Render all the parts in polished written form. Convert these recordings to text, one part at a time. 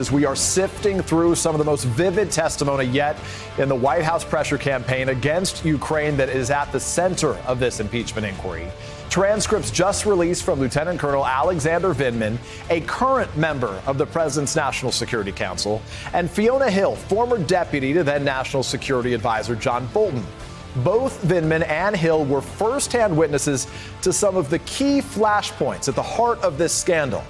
As we are sifting through some of the most vivid testimony yet in the White House pressure campaign against Ukraine that is at the center of this impeachment inquiry. Transcripts just released from Lieutenant Colonel Alexander Vindman, a current member of the President's National Security Council, and Fiona Hill, former deputy to then National Security Advisor John Bolton. Both Vindman and Hill were firsthand witnesses to some of the key flashpoints at the heart of this scandal.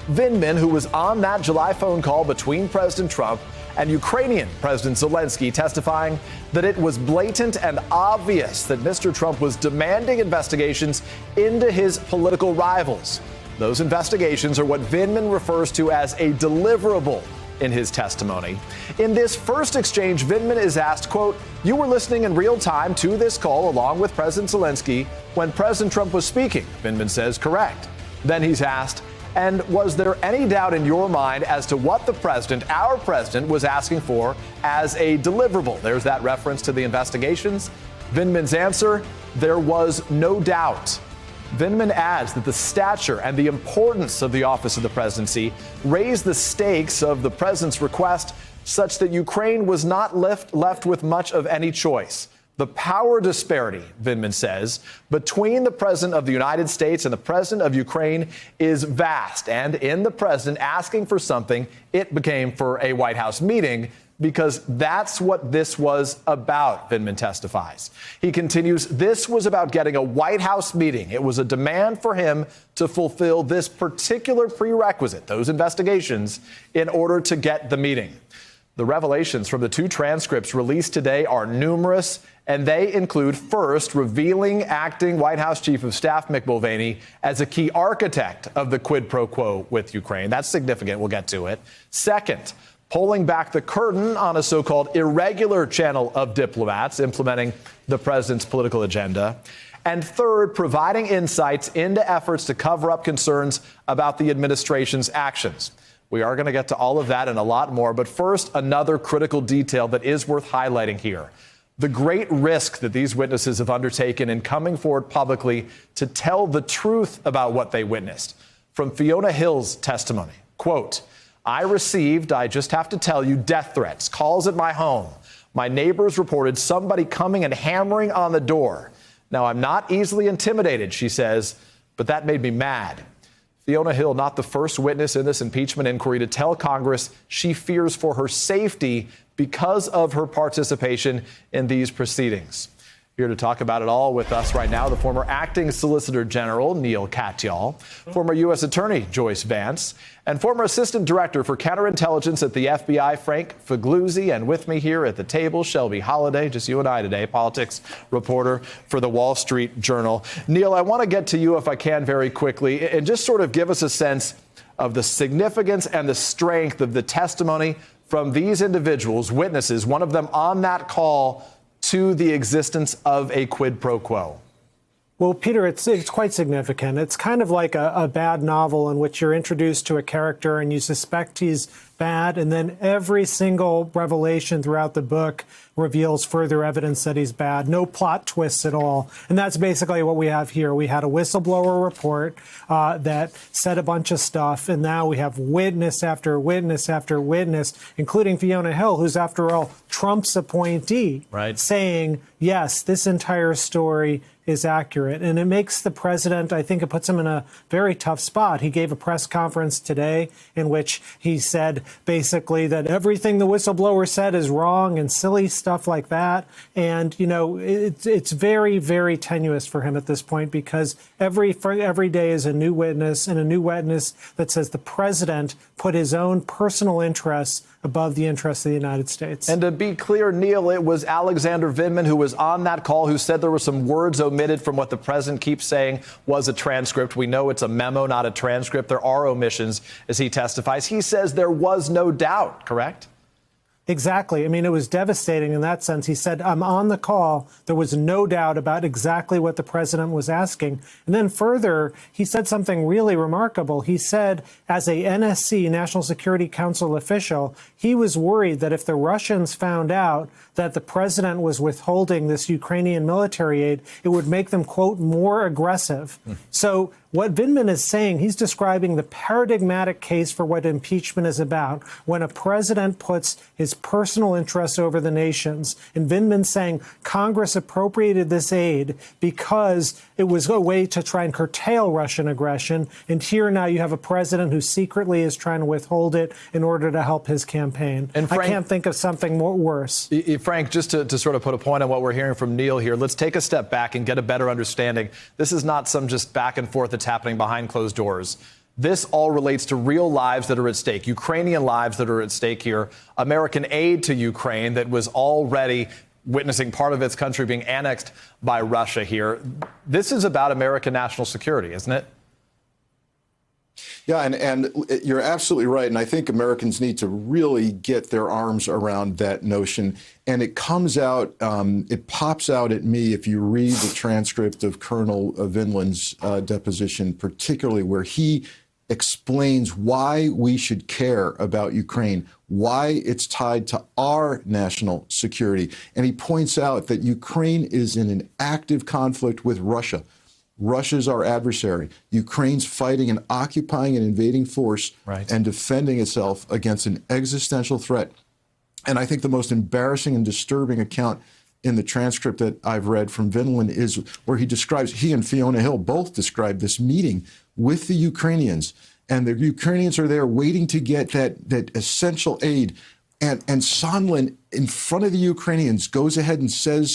Vindman, who was on that July phone call between President Trump and Ukrainian President Zelensky, testifying that it was blatant and obvious that Mr. Trump was demanding investigations into his political rivals. Those investigations are what Vindman refers to as a deliverable in his testimony. In this first exchange, Vindman is asked, quote, "You were listening in real time to this call along with President Zelensky when President Trump was speaking." Vindman says, "Correct." Then he's asked, "And was there any doubt in your mind as to what the president, our president, was asking for as a deliverable?" There's that reference to the investigations. Vindman's answer, "There was no doubt." Vindman adds that the stature and the importance of the office of the presidency raised the stakes of the president's request such that Ukraine was not left with much of any choice. The power disparity, Vindman says, between the president of the United States and the president of Ukraine is vast. And in the president asking for something, it became for a White House meeting, because that's what this was about, Vindman testifies. He continues, this was about getting a White House meeting. It was a demand for him to fulfill this particular prerequisite, those investigations, in order to get the meeting. The revelations from the two transcripts released today are numerous, and they include, first, revealing acting White House Chief of Staff Mick Mulvaney as a key architect of the quid pro quo with Ukraine. That's significant. We'll get to it. Second, pulling back the curtain on a so-called irregular channel of diplomats implementing the president's political agenda. And third, providing insights into efforts to cover up concerns about the administration's actions. We are going to get to all of that and a lot more. But first, another critical detail that is worth highlighting here. The great risk that these witnesses have undertaken in coming forward publicly to tell the truth about what they witnessed. From Fiona Hill's testimony, quote, I just have to tell you, death threats, calls at my home. My neighbors reported somebody coming and hammering on the door. Now, I'm not easily intimidated, she says, but that made me mad. Fiona Hill, not the first witness in this impeachment inquiry to tell Congress she fears for her safety because of her participation in these proceedings. Here to talk about it all with us right now, the former acting Solicitor General, Neil Katyal, former U.S. Attorney Joyce Vance, and former Assistant Director for Counterintelligence at the FBI, Frank Figliuzzi. And with me here at the table, Shelby Holliday, just you and I today, politics reporter for the Wall Street Journal. Neil, I want to get to you, if I can, very quickly, and just sort of give us a sense of the significance and the strength of the testimony from these individuals, witnesses, one of them on that call to the existence of a quid pro quo. Well, Peter, it's quite significant. It's kind of like a bad novel in which you're introduced to a character and you suspect he's bad, and then every single revelation throughout the book reveals further evidence that he's bad. No plot twists at all. And that's basically what we have here. We had a whistleblower report that said a bunch of stuff, and now we have witness after witness after witness, including Fiona Hill, who's, after all, Trump's appointee, right, saying, yes, this entire story is accurate. And it makes the president, I think it puts him in a very tough spot. He gave a press conference today in which he said basically that everything the whistleblower said is wrong and silly stuff like that. And, you know, it's very, very tenuous for him at this point, because every day is a new witness, and a new witness that says the president put his own personal interests above the interests of the United States. And to be clear, Neil, it was Alexander Vindman who was on that call who said there were some words omitted from what the president keeps saying was a transcript. We know it's a memo, not a transcript. There are omissions as he testifies. He says there was no doubt, correct? Exactly. I mean, it was devastating in that sense. He said, I'm on the call. There was no doubt about exactly what the president was asking. And then further, he said something really remarkable. He said, as a NSC, National Security Council official, he was worried that if the Russians found out that the president was withholding this Ukrainian military aid, it would make them, quote, more aggressive. So What Vindman is saying, he's describing the paradigmatic case for what impeachment is about, when a president puts his personal interests over the nation's. And Vindman's saying Congress appropriated this aid because it was a way to try and curtail Russian aggression. And here now you have a president who secretly is trying to withhold it in order to help his campaign. And Frank, I can't think of something more worse. Frank, just to sort of put a point on what we're hearing from Neil here, let's take a step back and get a better understanding. This is not some just back and forth that's happening behind closed doors. This all relates to real lives that are at stake, Ukrainian lives that are at stake here, American aid to Ukraine that was already witnessing part of its country being annexed by Russia here. This is about American national security, isn't it? Yeah, and you're absolutely right. And I think Americans need to really get their arms around that notion. And it comes out, it pops out at me if you read the transcript of Colonel Vindman's deposition, particularly where he explains why we should care about Ukraine, why it's tied to our national security. And he points out that Ukraine is in an active conflict with Russia. Russia's our adversary. Ukraine's fighting an occupying and invading force and defending itself against an existential threat. And I think the most embarrassing and disturbing account in the transcript that I've read from Vindman is where he describes, he and Fiona Hill both described this meeting with the Ukrainians. And the Ukrainians are there waiting to get that essential aid. And Sondland, in front of the Ukrainians, goes ahead and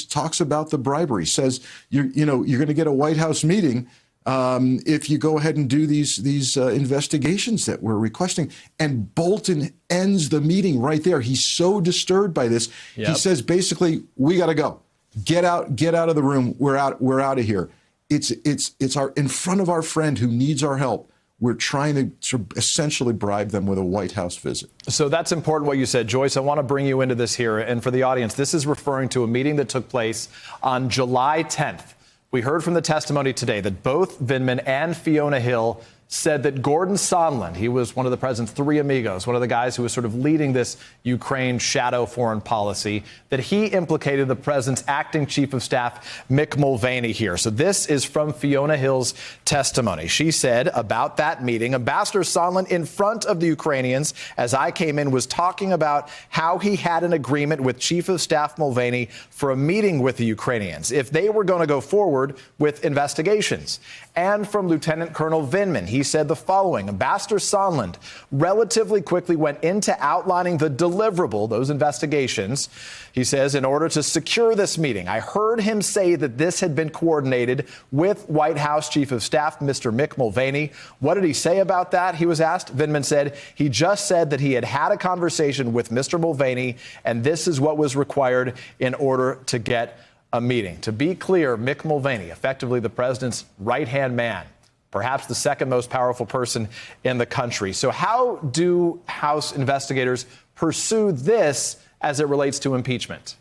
talks about the bribery, says, you're going to get a White House meeting if you go ahead and do these investigations that we're requesting. And Bolton ends the meeting right there. He's so disturbed by this. Yep. He says, basically, we got to go. Get out of the room. We're out of here. It's in front of our friend who needs our help. We're trying to essentially bribe them with a White House visit. So that's important what you said, Joyce. I want to bring you into this here. And for the audience, this is referring to a meeting that took place on July 10th. We heard from the testimony today that both Vindman and Fiona Hill said that Gordon Sondland, he was one of the president's three amigos, one of the guys who was sort of leading this Ukraine shadow foreign policy, that he implicated the president's acting chief of staff, Mick Mulvaney, here. So this is from Fiona Hill's testimony. She said about that meeting, Ambassador Sondland, in front of the Ukrainians, as I came in, was talking about how he had an agreement with Chief of Staff Mulvaney for a meeting with the Ukrainians if they were going to go forward with investigations. And from Lieutenant Colonel Vindman, he said the following: Ambassador Sondland relatively quickly went into outlining the deliverable, those investigations. He says, in order to secure this meeting, I heard him say that this had been coordinated with White House Chief of Staff, Mr. Mick Mulvaney. What did he say about that? He was asked. Vindman said he just said that he had had a conversation with Mr. Mulvaney, and this is what was required in order to get a meeting. To be clear, Mick Mulvaney, effectively the president's right-hand man, perhaps the second most powerful person in the country. So how do House investigators pursue this as it relates to impeachment?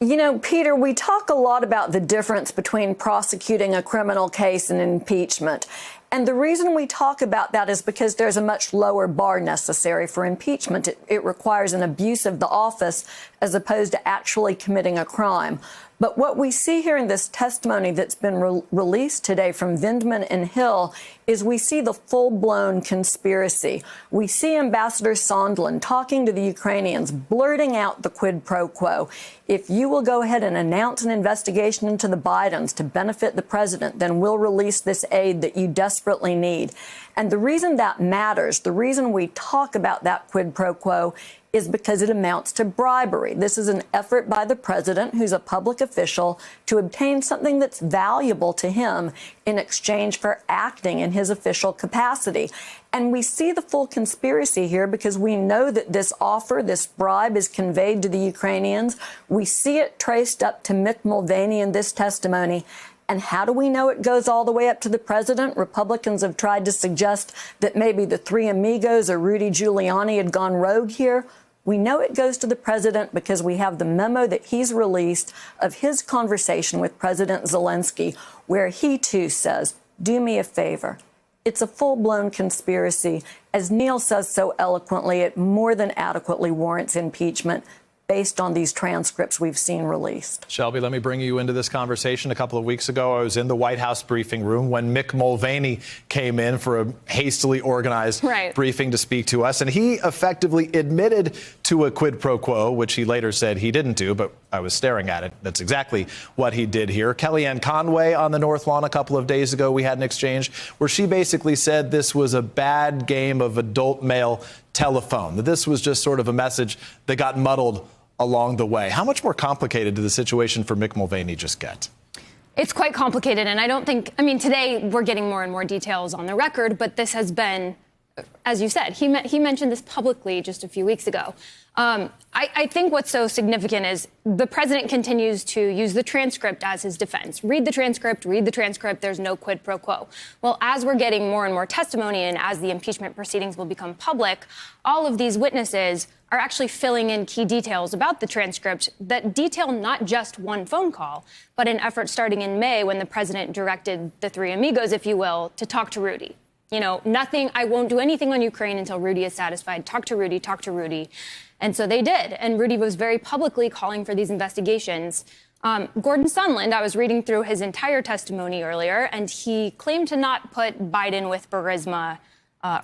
You know, Peter, we talk a lot about the difference between prosecuting a criminal case and impeachment. And the reason we talk about that is because there's a much lower bar necessary for impeachment. It requires an abuse of the office as opposed to actually committing a crime. But what we see here in this testimony that's been released today from Vindman and Hill is we see the full-blown conspiracy. We see Ambassador Sondland talking to the Ukrainians, blurting out the quid pro quo. If you will go ahead and announce an investigation into the Bidens to benefit the president, then we'll release this aid that you desperately need. And the reason that matters, the reason we talk about that quid pro quo, is because it amounts to bribery. This is an effort by the president, who's a public official, to obtain something that's valuable to him in exchange for acting in his official capacity. And we see the full conspiracy here because we know that this offer, this bribe, is conveyed to the Ukrainians. We see it traced up to Mick Mulvaney in this testimony. And how do we know it goes all the way up to the president? Republicans have tried to suggest that maybe the three amigos or Rudy Giuliani had gone rogue here. We know it goes to the president because we have the memo that he's released of his conversation with President Zelensky, where he too says, do me a favor. It's a full-blown conspiracy. As Neil says so eloquently, it more than adequately warrants impeachment based on these transcripts we've seen released. Shelby, let me bring you into this conversation. A couple of weeks ago, I was in the White House briefing room when Mick Mulvaney came in for a hastily organized briefing to speak to us. And he effectively admitted to a quid pro quo, which he later said he didn't do, but I was staring at it. That's exactly what he did here. Kellyanne Conway on the North Lawn a couple of days ago, we had an exchange where she basically said this was a bad game of adult male telephone, that this was just sort of a message that got muddled along the way. How much more complicated did the situation for Mick Mulvaney just get? It's quite complicated, and I don't think, I mean, today we're getting more and more details on the record, but this has been, as you said, he mentioned this publicly just a few weeks ago. I think what's so significant is the president continues to use the transcript as his defense. Read the transcript, there's no quid pro quo. Well, as we're getting more and more testimony and as the impeachment proceedings will become public, all of these witnesses are actually filling in key details about the transcript that detail not just one phone call, but an effort starting in May when the president directed the three amigos, if you will, to talk to Rudy. You know, nothing, I won't do anything on Ukraine until Rudy is satisfied. Talk to Rudy, talk to Rudy. And so they did. And Rudy was very publicly calling for these investigations. Gordon Sondland, I was reading through his entire testimony earlier, and he claimed to not put Biden with Burisma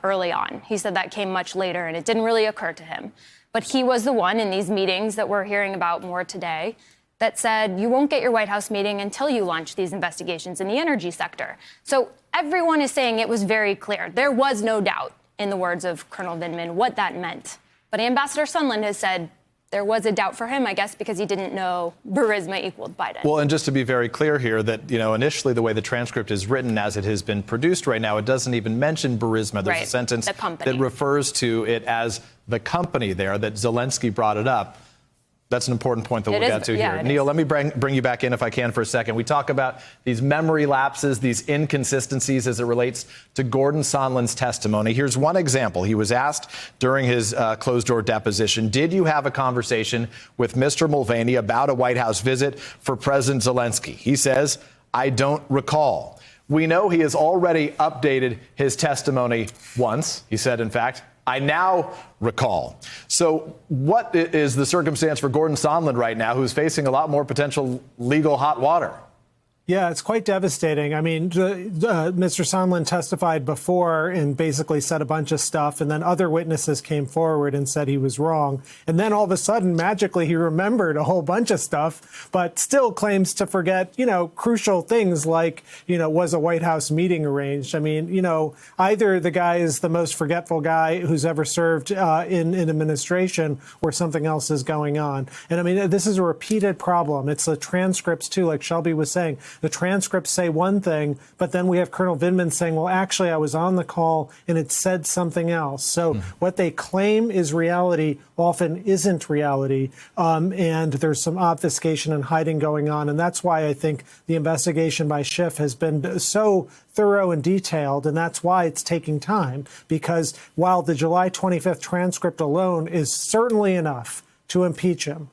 early on. He said that came much later, and it didn't really occur to him. But he was the one in these meetings that we're hearing about more today that said, you won't get your White House meeting until you launch these investigations in the energy sector. So everyone is saying it was very clear. There was no doubt, in the words of Colonel Vindman, what that meant. But Ambassador Sondland has said there was a doubt for him, I guess, because he didn't know Burisma equaled Biden. Well, and just to be very clear here that, you know, initially the way the transcript is written as it has been produced right now, it doesn't even mention Burisma. There's a sentence that refers to it as the company there, that Zelensky brought it up. That's an important point that we'll get to here. Neil, let me bring you back in if I can for a second. We talk about these memory lapses, these inconsistencies as it relates to Gordon Sondland's testimony. Here's one example. He was asked during his closed-door deposition, did you have a conversation with Mr. Mulvaney about a White House visit for President Zelensky? He says, I don't recall. We know he has already updated his testimony once. He said, in fact, I now recall. So what is the circumstance for Gordon Sondland right now, who's facing a lot more potential legal hot water? Yeah, it's quite devastating. I mean, Mr. Sondland testified before and basically said a bunch of stuff, and then other witnesses came forward and said he was wrong. And then all of a sudden, magically, he remembered a whole bunch of stuff, but still claims to forget, you know, crucial things like, you know, was a White House meeting arranged? I mean, you know, either the guy is the most forgetful guy who's ever served in administration, or something else is going on. And I mean, this is a repeated problem. It's the transcripts, too, like Shelby was saying. The transcripts say one thing, but then we have Colonel Vindman saying, well, actually, I was on the call and it said something else. So what they claim is reality often isn't reality. And there's some obfuscation and hiding going on. And that's why I think the investigation by Schiff has been so thorough and detailed, and that's why it's taking time, because while the July 25th transcript alone is certainly enough to impeach him,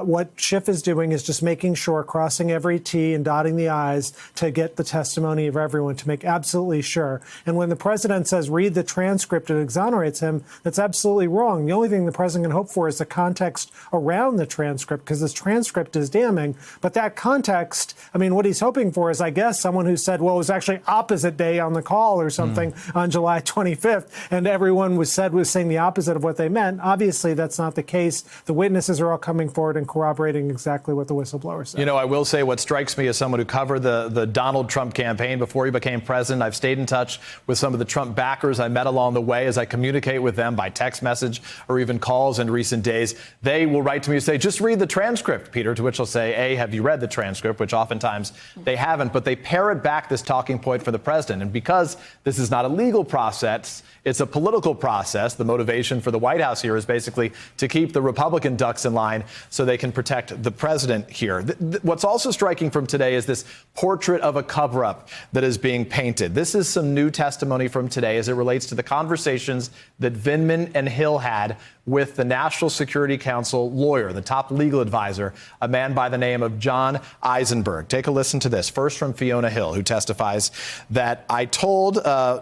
what Schiff is doing is just making sure, crossing every T and dotting the I's to get the testimony of everyone, to make absolutely sure. And when the president says, read the transcript, it exonerates him, that's absolutely wrong. The only thing the president can hope for is the context around the transcript, because this transcript is damning. But that context, I mean, what he's hoping for is, I guess, someone who said, well, it was actually opposite day on the call or something on July 25th, and everyone was saying the opposite of what they meant. Obviously, that's not the case. The witnesses are all coming forward and corroborating exactly what the whistleblower said. You know, I will say what strikes me as someone who covered the Donald Trump campaign before he became president. I've stayed in touch with some of the Trump backers I met along the way as I communicate with them by text message or even calls in recent days. They will write to me and say, just read the transcript, Peter, to which I'll say, A, have you read the transcript, which oftentimes they haven't, but they parrot back this talking point for the president. And because this is not a legal process, it's a political process. The motivation for the White House here is basically to keep the Republican ducks in line. so they can protect the president here. What's also striking from today is this portrait of a cover-up that is being painted. This is some new testimony from today as it relates to the conversations that Vindman and Hill had with the National Security Council lawyer, the top legal advisor, a man by the name of John Eisenberg. Take a listen to this. First from Fiona Hill, who testifies that I told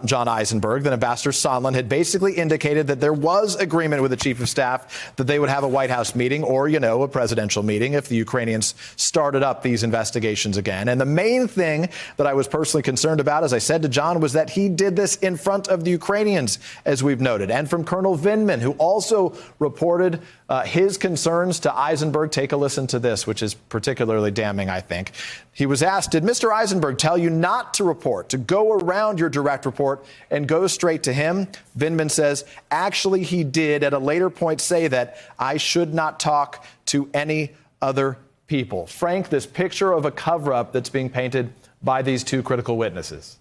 John Eisenberg that Ambassador Sondland had basically indicated that there was agreement with the chief of staff that they would have a White House meeting or, a presidential meeting if the Ukrainians started up these investigations again. And the main thing that I was personally concerned about, as I said to John, was that he did this in front of the Ukrainians, as we've noted, and from Colonel Vindman, who also reported his concerns to Eisenberg. Take a listen to this, which is particularly damning, I think. He was asked, did Mr. Eisenberg tell you not to report, to go around your direct report and go straight to him? Vindman says, actually, he did at a later point say that I should not talk to any other people. Frank, this picture of a cover-up that's being painted by these two critical witnesses.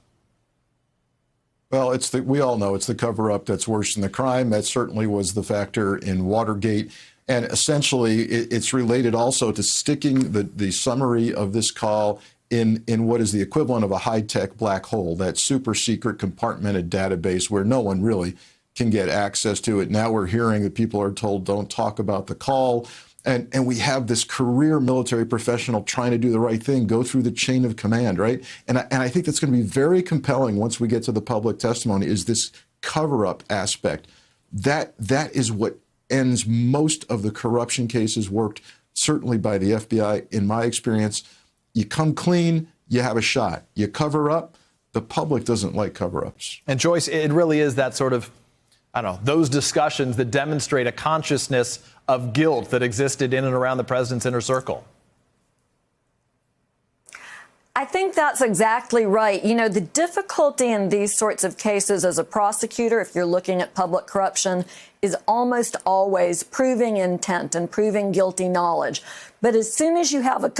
Well, we all know it's the cover-up that's worse than the crime. That certainly was the factor in Watergate. And essentially, it's related also to sticking the summary of this call in what is the equivalent of a high-tech black hole, that super secret compartmented database where no one really can get access to it. Now we're hearing that people are told don't talk about the call. And we have this career military professional trying to do the right thing, go through the chain of command, right? And I think that's going to be very compelling once we get to the public testimony, is this cover-up aspect. That is what ends most of the corruption cases, worked certainly by the FBI. In my experience, you come clean, you have a shot. You cover up, the public doesn't like cover-ups. And Joyce, it really is that sort of, I don't know, those discussions that demonstrate a consciousness of guilt that existed in and around the president's inner circle. I think that's exactly right. The difficulty in these sorts of cases as a prosecutor, if you're looking at public corruption, is almost always proving intent and proving guilty knowledge. But as soon as you have a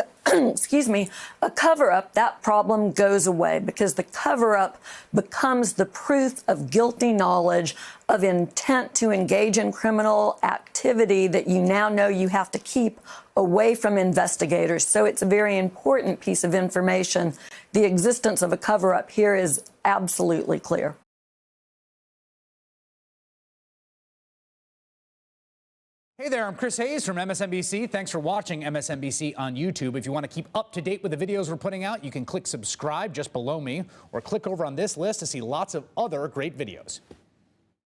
cover-up, that problem goes away, because the cover-up becomes the proof of guilty knowledge, of intent to engage in criminal activity that you now know you have to keep away from investigators. So it's a very important piece of information. The existence of a cover-up here is absolutely clear. Hey there, I'm Chris Hayes from MSNBC. Thanks for watching MSNBC on YouTube. If you want to keep up to date with the videos we're putting out, you can click subscribe just below me, or click over on this list to see lots of other great videos.